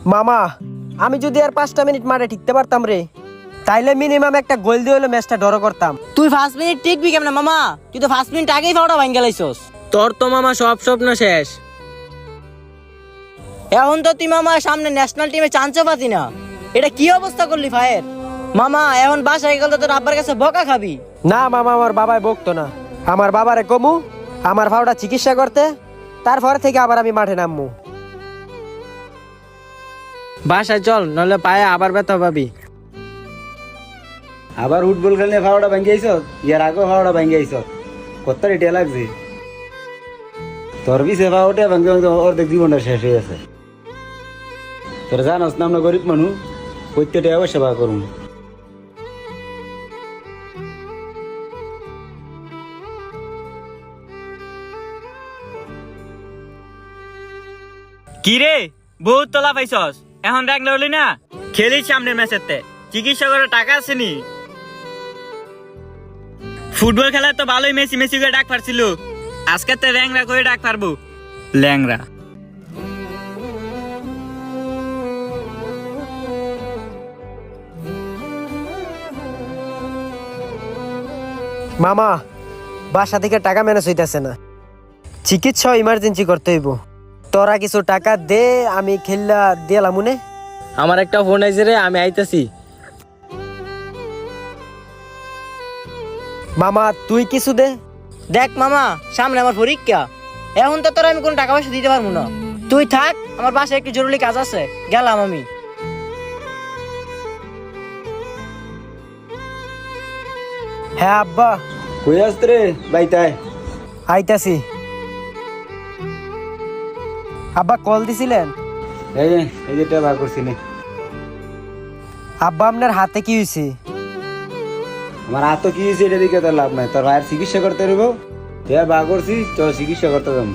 মামা আমি যদি আর 5টা মিনিট মাঠে টিকতে পারতাম রে, তাইলে মিনিমাম একটা গোল দিয়ে হলো ম্যাচটা ড্র করতাম। তুই 5 মিনিট টিকবি কেমন মামা? তুই তো 5 মিনিট আগেই ফাউটা ভাঙ্গে লাইছস। তোর তো মামা সব স্বপ্ন শেষ। এখন তো তুই মামা সামনে ন্যাশনাল টিমে চান্সও পাতি না। এটা কি অবস্থা করলি ফায়ের? মামা এখন বাসায় গেলে তোর আব্বার কাছে বকা খাবি। না মামা, আমার বাবাই বকতো না। আমার বাবারে কমু আমার ফাউটা চিকিৎসা করতে, তারপরে থেকে আবার আমি মাঠে নামবো। বাসায় চল, নলে পায়ে আবার ব্যথা পাবি। আবার ফুটবল খেললে ফাওড়া ভাঙ্গি আইস, ইয়ার আগেও ফাওড়া ভাঙ্গি আইস, কত রেটিয়া লাগছে তোর বি সেবা ওটা ভাঙ্গে ভাঙ্গে অর্ধেক জীবনটা শেষ হয়ে গেছে। তোর জানোস না আমরা গরিব মানুষ, প্রত্যেকটা আবার সেবা করুন। কি রে, বহুত তোলা পাইছস, এখন র্যাঙ্ক লইলি না? খেলিস সামনের ম্যাচেতে, চিকিৎসা করার টাকা আছে নি? ফুটবল খেলা তো ভালোই মেসি মেসি করে ডাক পারছিল, আজকে তো র্যাংরা করে ডাক পারবো, ল্যাংরা। মামা বাসা থেকে টাকা ম্যানেজ হইতেছে না, চিকিৎসা ইমার্জেন্সি করতে হইব। তোরা কিছু টাকা দে, আমি খেললা দিলাম মনে। আমার একটা ফোন আইছে রে, আমি আইতাছি। মামা তুই কিছু দে। দেখ মামা, সামনে আমার পরীক্ষা, এখন তো তোর আমি কোনো টাকা পয়সা দিতে পারবো না। তুই থাক, আমার বাসায় একটু জরুরি কাজ আছে, গেলাম আমি। হ্যাঁ আব্বা, কই আসতে রে বাইতায়? আইতাছি। আব্বা কল দিছিলেন? এই যে এই যেটা বার করছি নে। আব্বা আপনার হাতে কি হয়েছে? আমার হাত তো কি হয়েছে এটা দিকে তোর লাভ নাই, তোর ভাইয়ের চিকিৎসা করতে রইব, তুই আর বা করছিস, তোর চিকিৎসা করতে যাবো।